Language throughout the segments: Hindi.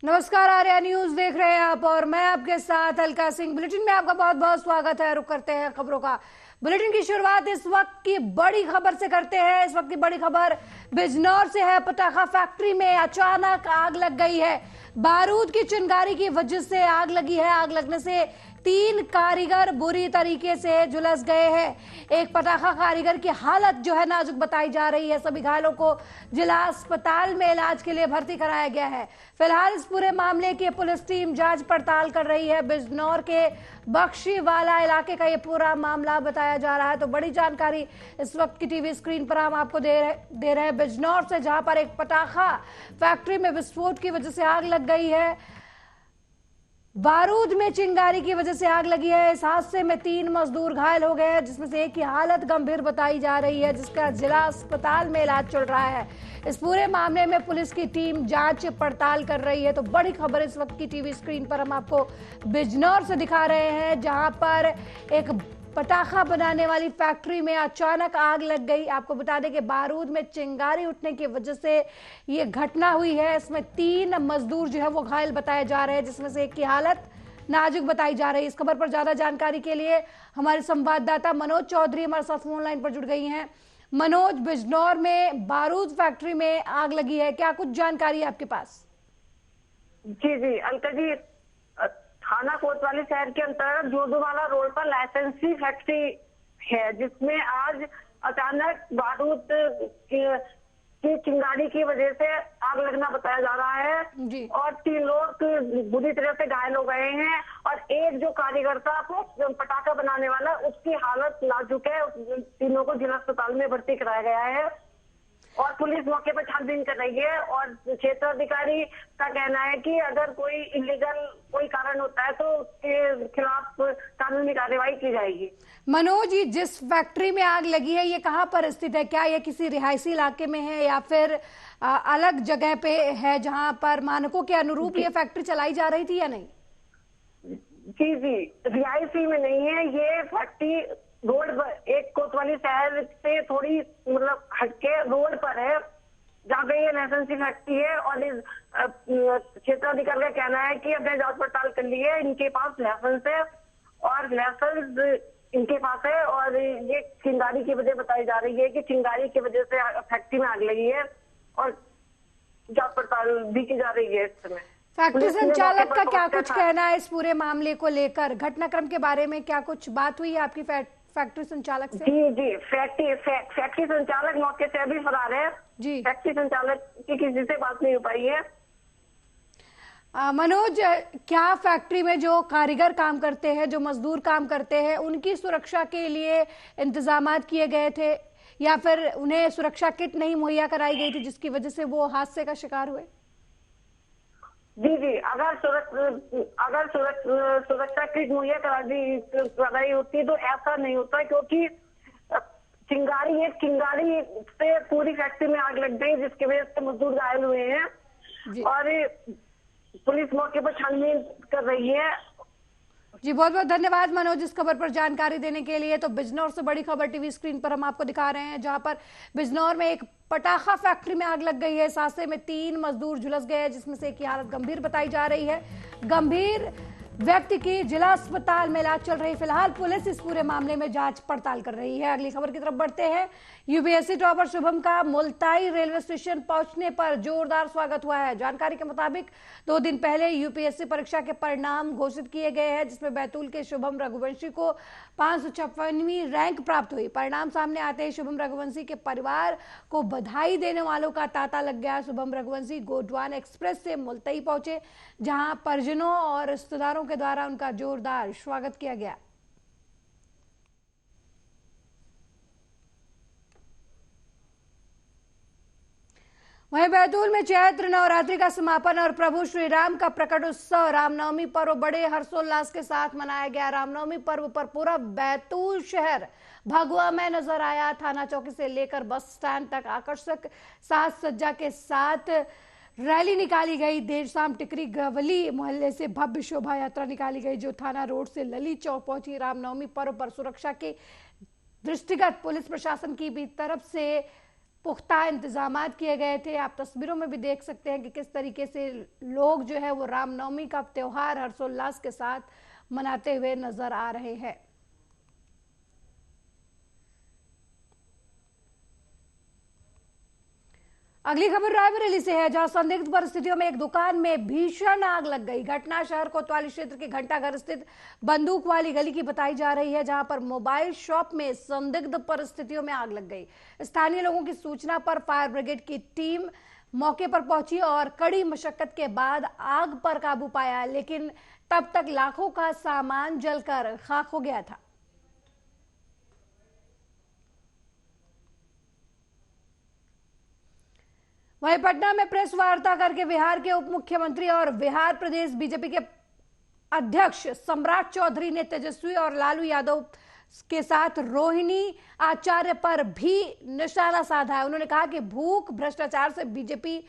नमस्कार, आर्या न्यूज देख रहे हैं आप और मैं आपके साथ अलका सिंह। बुलेटिन में आपका बहुत बहुत स्वागत है। रुक करते हैं खबरों का। बुलेटिन की शुरुआत इस वक्त की बड़ी खबर से करते हैं। इस वक्त की बड़ी खबर बिजनौर से है। पटाखा फैक्ट्री में अचानक आग लग गई है। बारूद की चिंगारी की वजह से आग लगी है। आग लगने से 3 कारीगर बुरी तरीके से झुलस गए हैं। एक पटाखा कारीगर की हालत जो है नाजुक बताई जा रही है। सभी घायलों को जिला अस्पताल में इलाज के लिए भर्ती कराया गया है। फिलहाल इस पूरे मामले की पुलिस टीम जांच पड़ताल कर रही है। बिजनौर के बख्शीवाला इलाके का ये पूरा मामला बताया जा रहा है। तो बड़ी जानकारी इस वक्त की टीवी स्क्रीन पर हम आपको दे रहे हैं बिजनौर से, जहां पर एक पटाखा फैक्ट्री में विस्फोट की वजह से आग लग गई है। बारूद में चिंगारी की वजह से आग लगी है। इस हादसे में 3 मजदूर घायल हो गए हैं, जिसमें से एक की हालत गंभीर बताई जा रही है, जिसका जिला अस्पताल में इलाज चल रहा है। इस पूरे मामले में पुलिस की टीम जांच पड़ताल कर रही है। तो बड़ी खबर इस वक्त की टीवी स्क्रीन पर हम आपको बिजनौर से दिखा रहे हैं, जहां पर एक पटाखा बनाने वाली फैक्ट्री में अचानक आग लग गई। आपको बता दें कि बारूद में चिंगारी उठने की वजह से ये घटना हुई है। इसमें 3 मजदूर जो है वो घायल बताए जा रहे हैं, जिसमें से एक की हालत नाजुक बताई जा रही है। इस खबर पर ज्यादा जानकारी के लिए हमारे संवाददाता मनोज चौधरी हमारे साथ फोन लाइन पर जुड़ गई हैं। मनोज, बिजनौर में बारूद फैक्ट्री में आग लगी है, क्या कुछ जानकारी है आपके पास? जी जी अलका जी, थाना कोतवाली शहर के अंतर्गत जोदूवाला रोड पर लाइसेंसी फैक्ट्री है, जिसमें आज अचानक बारूद की चिंगारी की वजह से आग लगना बताया जा रहा है जी। और 3 लोग बुरी तरह से घायल हो गए हैं और एक जो कारीगर था पटाखा बनाने वाला, उसकी हालत नाजुक है। तीनों को जिला अस्पताल में भर्ती कराया गया है और पुलिस मौके पर छानबीन कर रही है। और क्षेत्राधिकारी का कहना है कि अगर कोई इलीगल कोई कारण होता है तो उसके खिलाफ कानूनी कार्रवाई की जाएगी। मनोज जी, जिस फैक्ट्री में आग लगी है ये कहाँ पर स्थित है? क्या ये किसी रिहायशी इलाके में है या फिर अलग जगह पे है, जहाँ पर मानकों के अनुरूप ये फैक्ट्री चलाई जा रही थी या नहीं? जी जी, रिहायशी में नहीं है। ये फैक्ट्री रोड पर, एक कोतवाली शहर से थोड़ी मतलब हटके रोड पर है, जहाँ पे ये लाइसेंसी फैक्ट्री है। और इस क्षेत्राधिकारी का कहना है कि हमने जांच पड़ताल कर ली है, इनके पास लाइसेंस है और लाइसेंस इनके पास है। और ये चिंगारी की वजह बताई जा रही है कि चिंगारी की वजह से फैक्ट्री में आग लगी है और जांच पड़ताल भी की जा रही है। इस समय फैक्ट्री संचालक का क्या कुछ कहना है इस पूरे मामले को लेकर? घटनाक्रम के बारे में क्या कुछ बात हुई है आपकी फैक्ट्री संचालक से? जी जी, फैक्ट्री संचालक मौके से अभी फरार है जी। फैक्ट्री संचालक की किसी से बात नहीं हो पाई है। मनोज, क्या फैक्ट्री में जो कारीगर काम करते हैं, जो मजदूर काम करते हैं, उनकी सुरक्षा के लिए इंतजामात किए गए थे या फिर उन्हें सुरक्षा किट नहीं मुहैया कराई गई थी, जिसकी वजह से वो हादसे का शिकार हुए? जी जी, अगर सुरक्षा किट मुहैया कराई होती तो ऐसा नहीं होता, क्योंकि चिंगारी से पूरी फैक्ट्री में आग लग गई, जिसकी वजह से मजदूर घायल हुए हैं और पुलिस मौके पर छानबीन कर रही है। जी, बहुत बहुत धन्यवाद मनोज इस खबर पर जानकारी देने के लिए। तो बिजनौर से बड़ी खबर टीवी स्क्रीन पर हम आपको दिखा रहे हैं, जहां पर बिजनौर में एक पटाखा फैक्ट्री में आग लग गई है। इस हादसे में 3 मजदूर झुलस गए हैं, जिसमें से एक की हालत गंभीर बताई जा रही है। गंभीर व्यक्ति की जिला अस्पताल में इलाज चल रही है। फिलहाल पुलिस इस पूरे मामले में जांच पड़ताल कर रही है। अगली खबर की तरफ बढ़ते हैं। यूपीएससी टॉपर शुभम का मुल्ताई रेलवे स्टेशन पहुंचने पर जोरदार स्वागत हुआ है। जानकारी के मुताबिक 2 दिन पहले यूपीएससी परीक्षा के परिणाम घोषित किए गए हैं, जिसमें बैतूल के शुभम रघुवंशी को 556वीं रैंक प्राप्त हुई। परिणाम सामने आते ही शुभम रघुवंशी के परिवार को बधाई देने वालों का तांता लग गया। शुभम रघुवंशी गोंडवाना एक्सप्रेस से मुल्ताई पहुंचे, जहां परिजनों और रिश्तेदारों के द्वारा उनका जोरदार स्वागत किया गया। वहीं बैतूल में चैत्र नवरात्रि का समापन और प्रभु श्री राम का प्रकट उत्सव रामनवमी पर्व बड़े हर्षोल्लास के साथ मनाया गया। रामनवमी पर्व पर पूरा बैतूल शहर भगवा में नजर आया। थाना चौकी से लेकर बस स्टैंड तक आकर्षक साज सज्जा के साथ रैली निकाली गई। देर शाम टिकरी गवली मोहल्ले से भव्य शोभा यात्रा निकाली गई, जो थाना रोड से लली चौक पहुंची। रामनवमी पर्व पर सुरक्षा के दृष्टिगत पुलिस प्रशासन की भी तरफ से पुख्ता इंतजामात किए गए थे। आप तस्वीरों में भी देख सकते हैं कि किस तरीके से लोग जो है वो रामनवमी का त्यौहार हर्षोल्लास के साथ मनाते हुए नजर आ रहे हैं। अगली खबर रायबरेली से है, जहां संदिग्ध परिस्थितियों में एक दुकान में भीषण आग लग गई। घटना शहर कोतवाली क्षेत्र के घंटाघर स्थित बंदूक वाली गली की बताई जा रही है, जहां पर मोबाइल शॉप में संदिग्ध परिस्थितियों में आग लग गई। स्थानीय लोगों की सूचना पर फायर ब्रिगेड की टीम मौके पर पहुंची और कड़ी मशक्कत के बाद आग पर काबू पाया, लेकिन तब तक लाखों का सामान जलकर खाक हो गया था। वहीं पटना में प्रेस वार्ता करके बिहार के उप मुख्यमंत्री और बिहार प्रदेश बीजेपी के अध्यक्ष सम्राट चौधरी ने तेजस्वी और लालू यादव के साथ रोहिणी आचार्य पर भी निशाना साधा है। उन्होंने कहा कि भूख भ्रष्टाचार से बीजेपी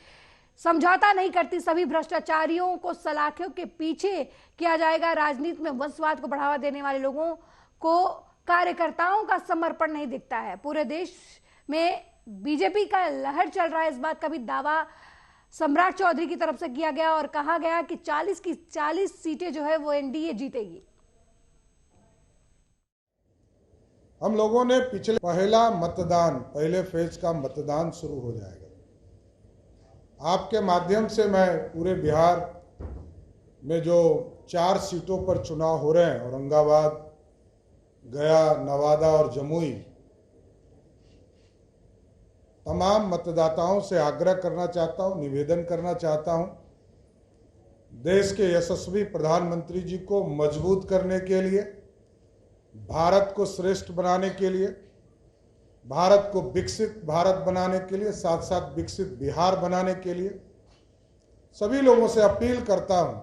समझौता नहीं करती, सभी भ्रष्टाचारियों को सलाखों के पीछे किया जाएगा। राजनीति में वंशवाद को बढ़ावा देने वाले लोगों को कार्यकर्ताओं का समर्पण नहीं दिखता है। पूरे देश में बीजेपी का लहर चल रहा है, इस बात का भी दावा सम्राट चौधरी की तरफ से किया गया और कहा गया कि 40 की 40 सीटें जो है वो एनडीए जीतेगी। हम लोगों ने पहले फेज का मतदान शुरू हो जाएगा। आपके माध्यम से मैं पूरे बिहार में जो 4 सीटों पर चुनाव हो रहे हैं, औरंगाबाद, गया, नवादा और जमुई, तमाम मतदाताओं से आग्रह करना चाहता हूं, निवेदन करना चाहता हूं, देश के यशस्वी प्रधानमंत्री जी को मजबूत करने के लिए, भारत को श्रेष्ठ बनाने के लिए, भारत को विकसित भारत बनाने के लिए, साथ साथ विकसित बिहार बनाने के लिए सभी लोगों से अपील करता हूं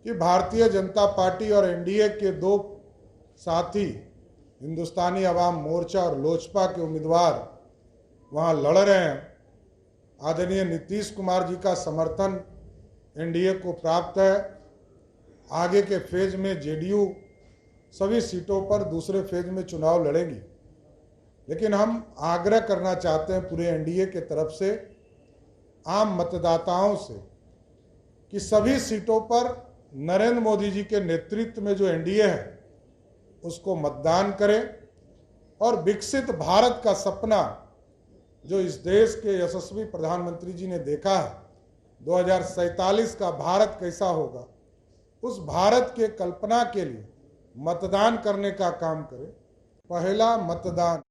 कि भारतीय जनता पार्टी और एनडीए के 2 साथी हिंदुस्तानी अवाम मोर्चा और लोजपा के उम्मीदवार वहां लड़ रहे हैं। आदरणीय नीतीश कुमार जी का समर्थन एनडीए को प्राप्त है। आगे के फेज में जेडीयू सभी सीटों पर दूसरे फेज में चुनाव लड़ेगी, लेकिन हम आग्रह करना चाहते हैं पूरे एनडीए के तरफ से आम मतदाताओं से कि सभी सीटों पर नरेंद्र मोदी जी के नेतृत्व में जो एनडीए है उसको मतदान करें और विकसित भारत का सपना जो इस देश के यशस्वी प्रधानमंत्री जी ने देखा है, 2047 का भारत कैसा होगा, उस भारत के कल्पना के लिए मतदान करने का काम करें। पहला मतदान।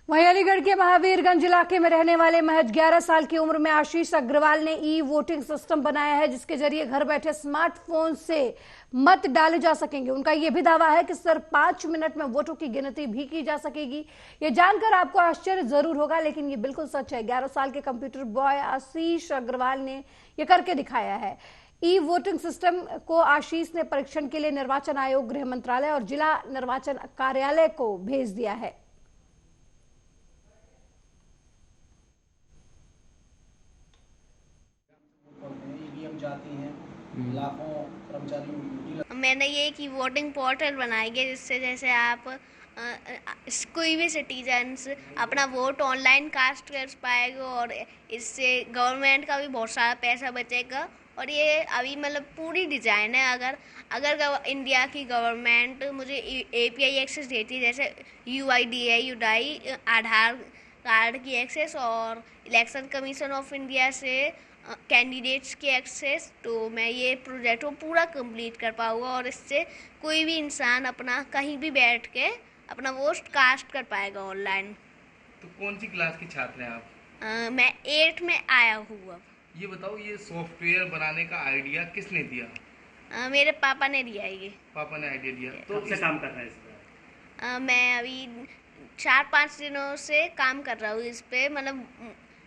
वहीं अलीगढ़ के महावीरगंज इलाके में रहने वाले महज 11 साल की उम्र में आशीष अग्रवाल ने ई वोटिंग सिस्टम बनाया है, जिसके जरिए घर बैठे स्मार्टफोन से मत डाले जा सकेंगे। उनका यह भी दावा है कि सिर्फ 5 मिनट में वोटों की गिनती भी की जा सकेगी। ये जानकर आपको आश्चर्य जरूर होगा, लेकिन ये बिल्कुल सच है। 11 साल के कंप्यूटर बॉय आशीष अग्रवाल ने यह करके दिखाया है। ई वोटिंग सिस्टम को आशीष ने परीक्षण के लिए निर्वाचन आयोग, गृह मंत्रालय और जिला निर्वाचन कार्यालय को भेज दिया है। जाती हैं लाखों कर्मचारी। मैंने ये कि वोटिंग पोर्टल बनाई है, जिससे जैसे आप कोई भी सिटीजन्स अपना वोट ऑनलाइन कास्ट कर पाएगा और इससे गवर्नमेंट का भी बहुत सारा पैसा बचेगा। और ये अभी मतलब पूरी डिज़ाइन है। अगर इंडिया की गवर्नमेंट मुझे API एक्सेस देती है, जैसे UIDAI आधार कार्ड की एक्सेस और इलेक्शन कमीशन ऑफ इंडिया से कैंडिडेट्स की एक्सेस, तो मैं ये प्रोजेक्ट को पूरा कंप्लीट कर पाऊँगा और इससे कोई भी इंसान अपना कहीं भी बैठ के अपना वोट कास्ट कर पाएगा ऑनलाइन। तो कौन सी क्लास की छात्र हैं आप? मैं 8th में आया हूँ अब। ये बताओ, ये सॉफ्टवेयर बनाने का आइडिया किसने दिया? मेरे पापा ने दिया ये। पापा ने आइडिया दिया। तो कब से काम कर रहे हैं इस पर? मैं अभी 4-5 दिनों से काम कर रहा हूँ इस पे, मतलब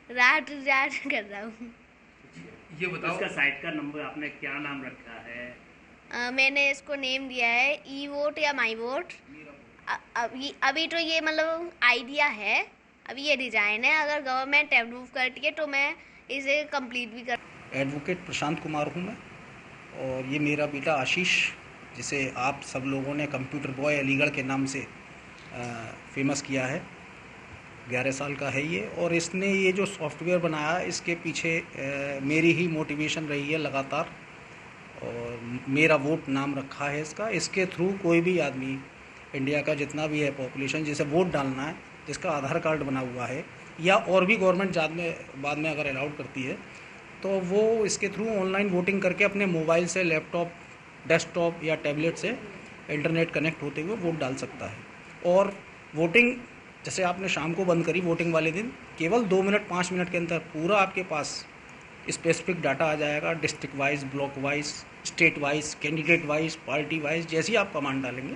रात कर रहा हूँ। ये बताओ, इसका साइट का नंबर आपने क्या नाम रखा है? मैंने इसको नेम दिया है ई वोट या माई वोट। अभी तो ये मतलब आइडिया है, अभी ये डिज़ाइन है। अगर गवर्नमेंट अप्रूव करती है तो मैं इसे कंप्लीट भी कर। एडवोकेट प्रशांत कुमार हूँ मैं, और ये मेरा बेटा आशीष, जिसे आप सब लोगों ने कंप्यूटर बॉय अलीगढ़ के नाम से फेमस किया है। 11 साल का है ये, और इसने ये जो सॉफ्टवेयर बनाया इसके पीछे मेरी ही मोटिवेशन रही है लगातार, और मेरा वोट नाम रखा है इसका। इसके थ्रू कोई भी आदमी, इंडिया का जितना भी है पॉपुलेशन, जिसे वोट डालना है, जिसका आधार कार्ड बना हुआ है, या और भी गवर्नमेंट बाद में अगर अलाउड करती है तो वो इसके थ्रू ऑनलाइन वोटिंग करके अपने मोबाइल से, लैपटॉप, डेस्कटॉप या टैबलेट से इंटरनेट कनेक्ट होते हुए वोट डाल सकता है। और वोटिंग जैसे आपने शाम को बंद करी वोटिंग वाले दिन, केवल 2 मिनट 5 मिनट के अंदर पूरा आपके पास स्पेसिफिक डाटा आ जाएगा, district wise, block wise, state wise, candidate wise, party wise, जैसी आप कमांड डालेंगे।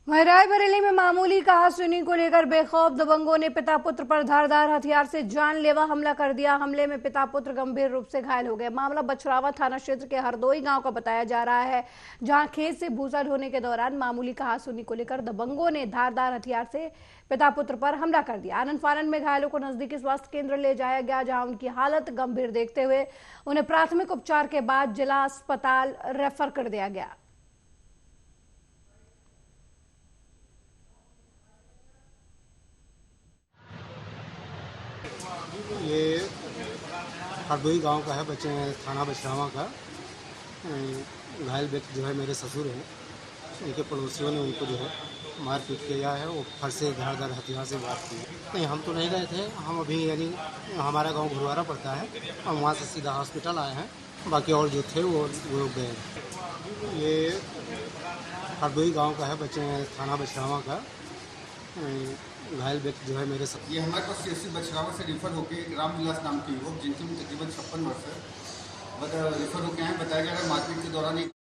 वहीं रायबरेली में मामूली कहासुनी को लेकर बेखौफ दबंगों ने पिता पुत्र पर धारदार हथियार से जानलेवा हमला कर दिया। हमले में पिता पुत्र गंभीर रूप से घायल हो गए। मामला बछरावा थाना क्षेत्र के हरदोई गांव का बताया जा रहा है, जहां खेत से भूसा ढोने के दौरान मामूली कहासुनी को लेकर दबंगों ने धारदार हथियार से पिता पुत्र पर हमला कर दिया। आनंद फानन में घायलों को नजदीकी स्वास्थ्य केंद्र ले जाया गया, जहां उनकी हालत गंभीर देखते हुए उन्हें प्राथमिक उपचार के बाद जिला अस्पताल रेफर कर दिया गया। ये हरदोई गांव का है, थाना बछरावा का। घायल व्यक्ति जो है मेरे ससुर हैं, उनके पड़ोसियों ने उनको जो है मारपीट किया है। वो फर से धारदार हथियार से बात की। नहीं, हम तो नहीं गए थे। हम अभी यानी हमारा गांव घुरवारा पड़ता है, हम वहाँ से सीधा हॉस्पिटल आए हैं। बाकी और जो थे वो लोग गए। ये हरदोई गांव का है, थाना बछरावा का। घायल व्यक्ति जो है मेरे साथ। ये हमारे पास सीएससी बछरावा से रिफर होके रामविलास नाम के युवक, जिनकी उम्र तकरीबन 56 वर्ष है, रिफर होके आए। बताया जा रहा है मारपीट के दौरान एक।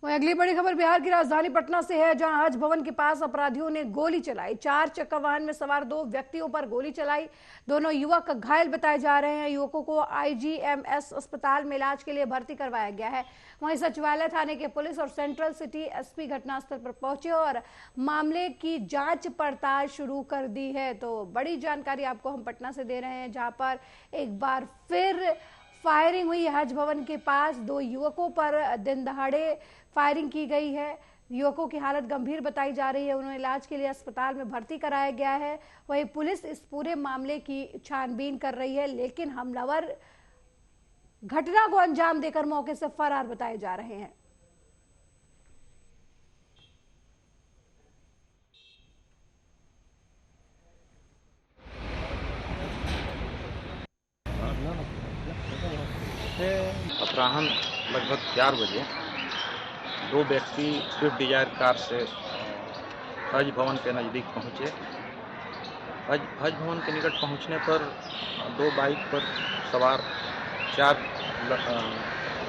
वहीं अगली बड़ी खबर बिहार की राजधानी पटना से है, जहां हज भवन के पास अपराधियों ने गोली चलाई। 4 चक्का वाहन में सवार 2 व्यक्तियों पर गोली चलाई। दोनों युवक घायल बताए जा रहे हैं। युवकों को IGMS अस्पताल में इलाज के लिए भर्ती करवाया गया है। वहीं सचिवालय थाने के पुलिस और सेंट्रल सिटी SP घटनास्थल पर पहुंचे और मामले की जांच पड़ताल शुरू कर दी है। तो बड़ी जानकारी आपको हम पटना से दे रहे हैं, जहां पर एक बार फिर फायरिंग हुई। हज भवन के पास 2 युवकों पर दिन दहाड़े फायरिंग की गई है। युवकों की हालत गंभीर बताई जा रही है, उन्हें इलाज के लिए अस्पताल में भर्ती कराया गया है। वहीं पुलिस इस पूरे मामले की छानबीन कर रही है, लेकिन हमलावर घटना को अंजाम देकर मौके से फरार बताए जा रहे हैं। अपराह्न लगभग 4 बजे 2 व्यक्ति स्विफ्ट डिजायर कार से हज भवन के नज़दीक पहुंचे। हज भवन के निकट पहुंचने पर 2 बाइक पर सवार 4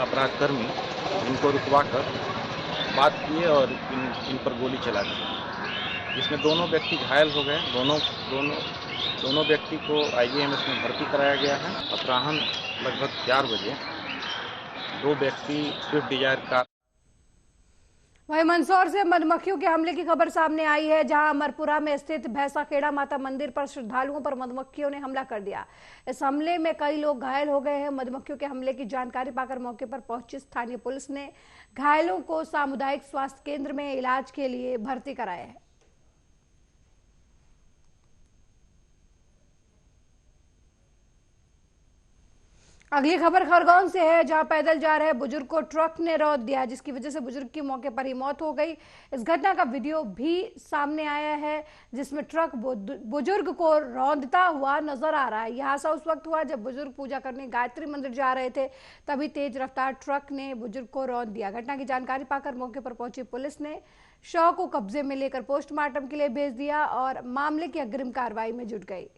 अपराधकर्मी इनको रुकवाकर बात किए और इन पर गोली चला दी, जिसमें दोनों व्यक्ति घायल हो गए। दोनों व्यक्ति को IGMS में भर्ती कराया गया है। अपराह्न लगभग 4 बजे 2 व्यक्ति स्विफ्ट डिजायर कार। वहीं मंदसौर से मधुमक्खियों के हमले की खबर सामने आई है, जहां अमरपुरा में स्थित भैंसाखेड़ा माता मंदिर पर श्रद्धालुओं पर मधुमक्खियों ने हमला कर दिया। इस हमले में कई लोग घायल हो गए हैं। मधुमक्खियों के हमले की जानकारी पाकर मौके पर पहुंची स्थानीय पुलिस ने घायलों को सामुदायिक स्वास्थ्य केंद्र में इलाज के लिए भर्ती कराया है। अगली खबर खरगोन से है, जहां पैदल जा रहे बुजुर्ग को ट्रक ने रौंद दिया, जिसकी वजह से बुजुर्ग की मौके पर ही मौत हो गई। इस घटना का वीडियो भी सामने आया है, जिसमें ट्रक बुजुर्ग को रौंदता हुआ नजर आ रहा है। यह हादसा उस वक्त हुआ जब बुजुर्ग पूजा करने गायत्री मंदिर जा रहे थे, तभी तेज रफ्तार ट्रक ने बुजुर्ग को रौंद दिया। घटना की जानकारी पाकर मौके पर पहुंची पुलिस ने शव को कब्जे में लेकर पोस्टमार्टम के लिए भेज दिया और मामले की अग्रिम कार्रवाई में जुट गई।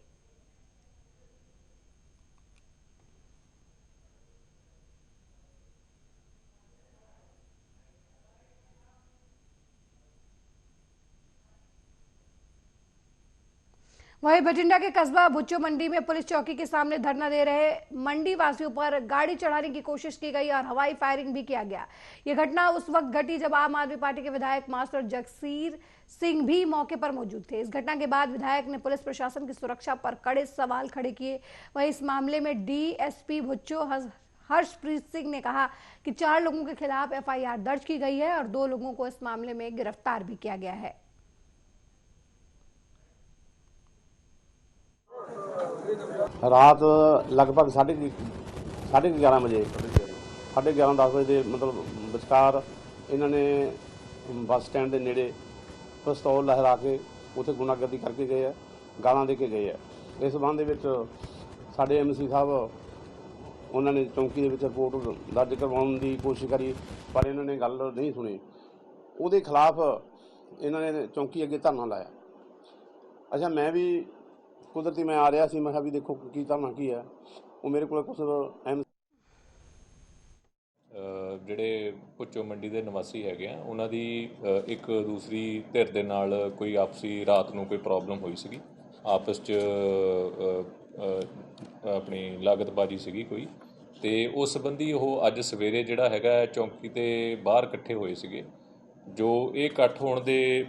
वहीं बठिंडा के कस्बा भुच्चो मंडी में पुलिस चौकी के सामने धरना दे रहे मंडी वासियों पर गाड़ी चढ़ाने की कोशिश की गई और हवाई फायरिंग भी किया गया। यह घटना उस वक्त घटी जब आम आदमी पार्टी के विधायक मास्टर जगसीर सिंह भी मौके पर मौजूद थे। इस घटना के बाद विधायक ने पुलिस प्रशासन की सुरक्षा पर कड़े सवाल खड़े किए। वहीं इस मामले में DSP भुच्चो हर्षप्रीत सिंह ने कहा कि 4 लोगों के खिलाफ एफआईआर दर्ज की गई है और 2 लोगों को इस मामले में गिरफ्तार भी किया गया है। रात लगभग 11:30 बजे 11:30 बजे मतलब विचकार इन्होंने बस स्टैंड के नेड़े पिस्तौल लहरा के उत्थे गुंडागर्दी करके गए है, गालां दे के गए है। इस संबंध विच साडे MC साहब उन्होंने चौंकी दे विच रिपोर्ट दर्ज करवाउण दी कोशिश करी पर इन्होंने गल नहीं सुनी। उहदे खिलाफ इन्होंने चौंकी अगे धरना लाया। अच्छा मैं भी कुदरती मैं आ रहा सी, मैं भी देखो की धरना की है। वो मेरे को कुछ ਜਿਹੜੇ ਭੁੱਚੋ ਮੰਡੀ ਦੇ ਨਿਵਾਸੀ ਹੈਗੇ ਆ ਉਹਨਾਂ ਦੀ ਇੱਕ ਦੂਸਰੀ ਧਿਰ ਦੇ ਨਾਲ ਕੋਈ ਆਪਸੀ ਰਾਤ ਨੂੰ ਕੋਈ ਪ੍ਰੋਬਲਮ ਹੋਈ ਸੀਗੀ, ਆਪਸ 'ਚ ਆਪਣੀ ਲਾਗਤਬਾਜ਼ੀ ਸੀਗੀ ਕੋਈ, ਤੇ ਉਸ ਸੰਬੰਧੀ ਉਹ ਅੱਜ ਸਵੇਰੇ ਜਿਹੜਾ ਹੈਗਾ ਚੌਂਕੀ ਤੇ ਬਾਹਰ ਇਕੱਠੇ ਹੋਏ ਸੀਗੇ। ਜੋ ਇਹ ਇਕੱਠ ਹੋਣ ਦੇ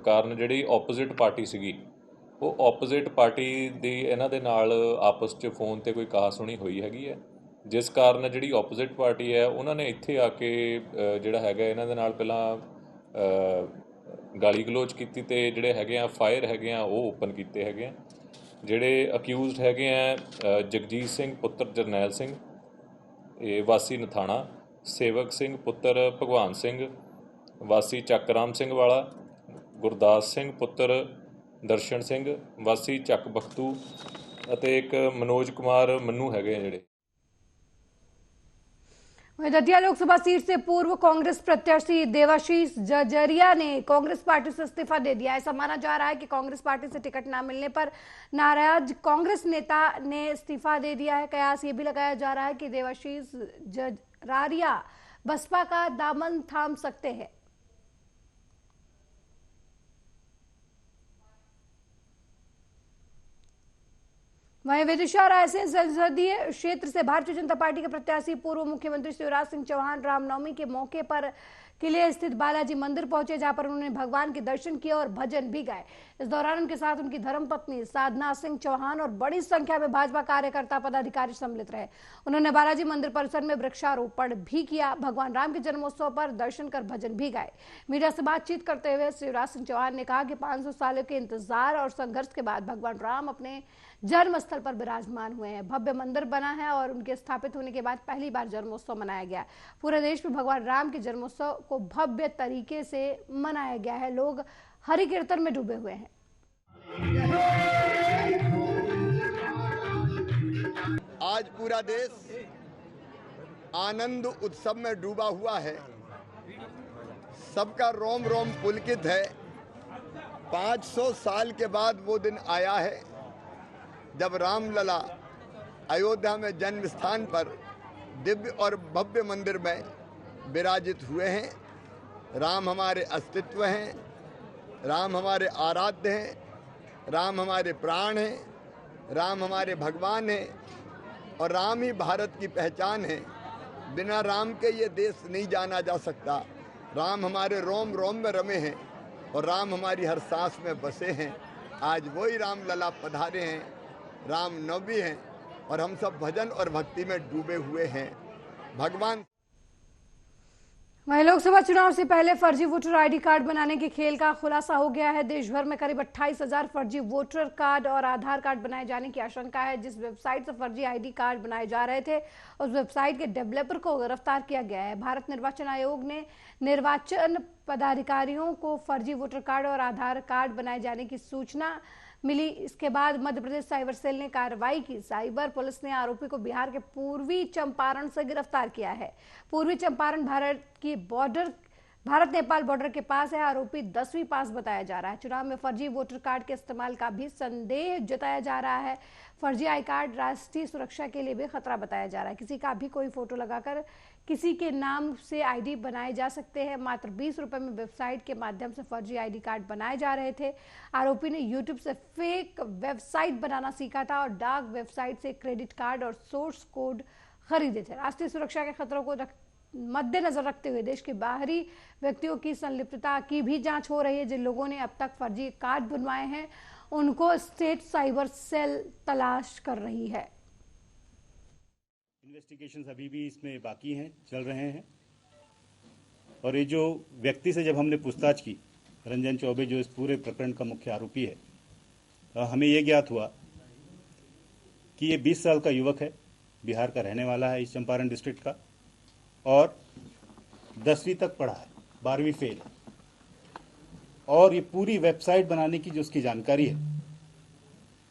ਕਾਰਨ ਜਿਹੜੀ ਆਪੋਜ਼ਿਟ ਪਾਰਟੀ ਸੀਗੀ ਉਹ ਆਪੋਜ਼ਿਟ ਪਾਰਟੀ ਦੀ ਇਹਨਾਂ ਦੇ ਨਾਲ ਆਪਸ 'ਚ ਫੋਨ ਤੇ ਕੋਈ ਕਹਾ ਸੁਣੀ ਹੋਈ ਹੈਗੀ ਹੈ, ਜਿਸ ਕਾਰਨ ਜਿਹੜੀ ਆਪੋਜ਼ਿਟ ਪਾਰਟੀ ਹੈ ਉਹਨਾਂ ਨੇ ਇੱਥੇ ਆ ਕੇ ਜਿਹੜਾ ਹੈਗਾ ਇਹਨਾਂ ਦੇ ਨਾਲ ਪਹਿਲਾਂ ਗਾਲੀ ਗਲੋਚ ਕੀਤੀ ਤੇ ਜਿਹੜੇ ਹੈਗੇ ਆ ਫਾਇਰ ਹੈਗੇ ਆ ਉਹ ਓਪਨ ਕੀਤੇ ਹੈਗੇ ਆ। ਜਿਹੜੇ ਅਕਿਊਜ਼ਡ ਹੈਗੇ ਆ ਜਗਜੀਤ ਸਿੰਘ ਪੁੱਤਰ ਜਰਨੈਲ ਸਿੰਘ ਇਹ ਵਾਸੀ ਨਥਾਣਾ, ਸੇਵਕ ਸਿੰਘ ਪੁੱਤਰ ਭਗਵਾਨ ਸਿੰਘ ਵਾਸੀ ਚੱਕ ਰਾਮ ਸਿੰਘ ਵਾਲਾ, ਗੁਰਦਾਸ ਸਿੰਘ ਪੁੱਤਰ ਦਰਸ਼ਨ ਸਿੰਘ ਵਾਸੀ ਚੱਕ ਬਖਤੂ ਅਤੇ ਇੱਕ ਮਨੋਜ ਕੁਮਾਰ ਮੰਨੂ ਹੈਗੇ ਆ ਜਿਹੜੇ। दतिया लोकसभा सीट से पूर्व कांग्रेस प्रत्याशी देवाशीष जजरिया ने कांग्रेस पार्टी से इस्तीफा दे दिया। ऐसा माना जा रहा है कि कांग्रेस पार्टी से टिकट न मिलने पर नाराज कांग्रेस नेता ने इस्तीफा दे दिया है। कयास ये भी लगाया जा रहा है कि देवाशीष जजरिया बसपा का दामन थाम सकते हैं। वहीं विदिशा रायसेन संसदीय क्षेत्र से भारतीय जनता पार्टी के प्रत्याशी पूर्व मुख्यमंत्री शिवराज सिंह चौहान रामनवमी के मौके पर किले स्थित बालाजी मंदिर पहुंचे, जहां पर उन्होंने भगवान के दर्शन किए और भजन भी गाए। इस दौरान उनके साथ उनकी धर्मपत्नी साधना सिंह चौहान और बड़ी संख्या में भाजपा कार्यकर्ता पदाधिकारी सम्मिलित रहे। उन्होंने बालाजी मंदिर परिसर में वृक्षारोपण भी किया, भगवान राम के जन्मोत्सव पर दर्शन कर भजन भी गाए। मीडिया से बातचीत करते हुए शिवराज सिंह चौहान ने कहा कि 500 सालों के इंतजार और संघर्ष के बाद भगवान राम अपने जन्म स्थल पर विराजमान हुए हैं। भव्य मंदिर बना है और उनके स्थापित होने के बाद पहली बार जन्मोत्सव मनाया गया। पूरे देश में भगवान राम के जन्मोत्सव को भव्य तरीके से मनाया गया है। लोग हरि कीर्तन में डूबे हुए हैं। आज पूरा देश आनंद उत्सव में डूबा हुआ है, सबका रोम रोम पुलकित है। 500 साल के बाद वो दिन आया है जब रामलला अयोध्या में जन्म स्थान पर दिव्य और भव्य मंदिर में विराजित हुए हैं। राम हमारे अस्तित्व हैं, राम हमारे आराध्य हैं, राम हमारे प्राण हैं, राम हमारे भगवान हैं और राम ही भारत की पहचान है। बिना राम के ये देश नहीं जाना जा सकता। राम हमारे रोम रोम में रमे हैं और राम हमारी हर सांस में बसे हैं। आज वही रामलला पधारे हैं, राम नवमी है और हम सब भजन और भक्ति में डूबे हुए हैं। भगवान वहीं लोकसभा चुनाव से पहले फर्जी वोटर आईडी कार्ड बनाने के खेल का खुलासा हो गया है। देश भर में करीब 28,000 फर्जी वोटर कार्ड और आधार कार्ड बनाए जाने की आशंका है। जिस वेबसाइट से फर्जी आईडी कार्ड बनाए जा रहे थे उस वेबसाइट के डेवलपर को गिरफ्तार किया गया है। भारत निर्वाचन आयोग ने निर्वाचन पदाधिकारियों को फर्जी वोटर कार्ड और आधार कार्ड बनाए जाने की सूचना मिली। इसके बाद मध्य प्रदेश साइबर सेल ने कार्रवाई की। साइबर पुलिस ने आरोपी को बिहार के पूर्वी चंपारण से गिरफ्तार किया है। पूर्वी चंपारण भारत नेपाल बॉर्डर के पास है। आरोपी 10वीं पास बताया जा रहा है। चुनाव में फर्जी वोटर कार्ड के इस्तेमाल का भी संदेह जताया जा रहा है। फर्जी आई कार्ड राष्ट्रीय सुरक्षा के लिए भी खतरा बताया जा रहा है। किसी का भी कोई फोटो लगाकर किसी के नाम से आईडी बनाए जा सकते हैं। मात्र 20 रुपए में वेबसाइट के माध्यम से फर्जी आईडी कार्ड बनाए जा रहे थे। आरोपी ने यूट्यूब से फेक वेबसाइट बनाना सीखा था और डार्क वेबसाइट से क्रेडिट कार्ड और सोर्स कोड खरीदे थे। राष्ट्रीय सुरक्षा के खतरों को मद्देनजर रखते हुए देश के बाहरी व्यक्तियों की संलिप्तता की भी जांच हो रही है। जिन लोगों ने अब तक फर्जी कार्ड बनवाए हैं उनको स्टेट साइबर सेल तलाश कर रही है। इन्वेस्टिगेशंस अभी भी इसमें बाकी हैं, चल रहे हैं। और ये जो व्यक्ति से जब हमने पूछताछ की, रंजन चौबे जो इस पूरे प्रकरण का मुख्य आरोपी है, तो हमें ये ज्ञात हुआ कि ये 20 साल का युवक है, बिहार का रहने वाला है, इस चंपारण डिस्ट्रिक्ट का, और 10वीं तक पढ़ा है, 12वीं फेल है। और ये पूरी वेबसाइट बनाने की जो उसकी जानकारी है,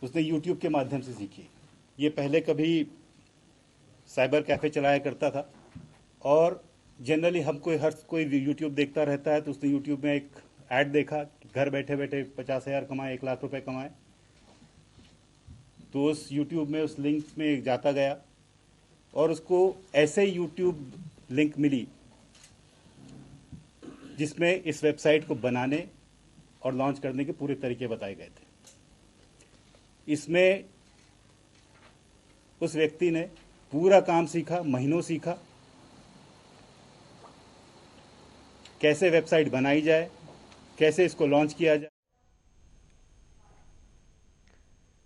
उसने यूट्यूब के माध्यम से सीखी है। ये पहले कभी साइबर कैफ़े चलाया करता था, और जनरली हम हर कोई यूट्यूब देखता रहता है, तो उसने यूट्यूब में एक ऐड देखा, घर बैठे बैठे 50,000 कमाए, 1 लाख रुपए कमाए। तो उस यूट्यूब में उस लिंक में जाता गया, और उसको ऐसे यूट्यूब लिंक मिली जिसमें इस वेबसाइट को बनाने और लॉन्च करने के पूरे तरीके बताए गए थे। इसमें उस व्यक्ति ने पूरा काम सीखा, महीनों सीखा, कैसे वेबसाइट बनाई जाए, कैसे इसको लॉन्च किया जाए।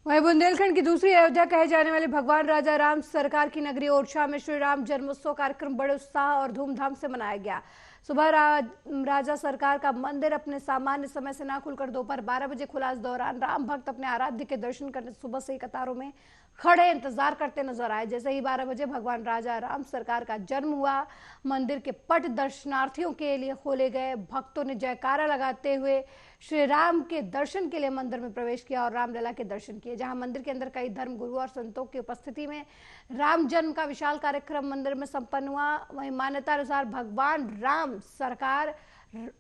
वहीं बुंदेलखंड की दूसरी अयोध्या कहे जाने वाले भगवान राजा राम सरकार की नगरी ओरछा में श्री राम जन्मोत्सव कार्यक्रम बड़े उत्साह और धूमधाम से मनाया गया। सुबह राजा सरकार का मंदिर अपने सामान्य समय से ना खुलकर दोपहर 12 बजे खुला। इस दौरान राम भक्त अपने आराध्य के दर्शन करने सुबह से ही कतारों में खड़े इंतजार करते नजर आए। जैसे ही 12 बजे भगवान राजा राम सरकार का जन्म हुआ, मंदिर के पट दर्शनार्थियों के लिए खोले गए। भक्तों ने जयकारा लगाते हुए श्री राम के दर्शन के लिए मंदिर में प्रवेश किया और रामलला के दर्शन किए। जहां मंदिर के अंदर कई धर्म गुरु और संतों की उपस्थिति में राम जन्म का विशाल कार्यक्रम मंदिर में संपन्न हुआ। वहीं मान्यता अनुसार भगवान राम सरकार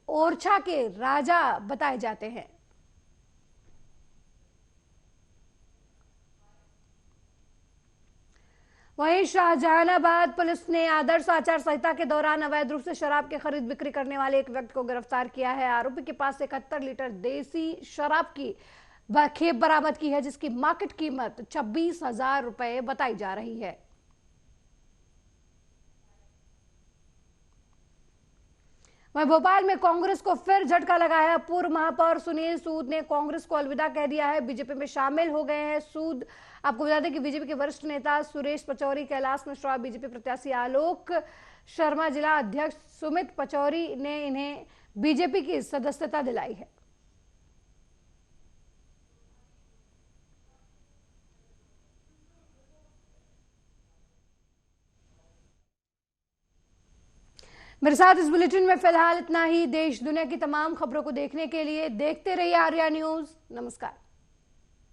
ओरछा के राजा बताए जाते हैं। वहीं शाहजहानाबाद पुलिस ने आदर्श आचार संहिता के दौरान अवैध रूप से शराब की खरीद बिक्री करने वाले एक व्यक्ति को गिरफ्तार किया है। आरोपी के पास 71 लीटर देसी शराब की खेप बरामद की है, जिसकी मार्केट कीमत 26,000 रुपए बताई जा रही है। वहीं भोपाल में कांग्रेस को फिर झटका लगा है। पूर्व महापौर सुनील सूद ने कांग्रेस को अलविदा कह दिया है, बीजेपी में शामिल हो गए हैं। सूद आपको बता दें कि बीजेपी के वरिष्ठ नेता सुरेश पचौरी, कैलाश मिश्रा, बीजेपी प्रत्याशी आलोक शर्मा, जिला अध्यक्ष सुमित पचौरी ने इन्हें बीजेपी की सदस्यता दिलाई है। मेरे साथ इस बुलेटिन में फिलहाल इतना ही। देश दुनिया की तमाम खबरों को देखने के लिए देखते रहिए आर्या न्यूज। नमस्कार।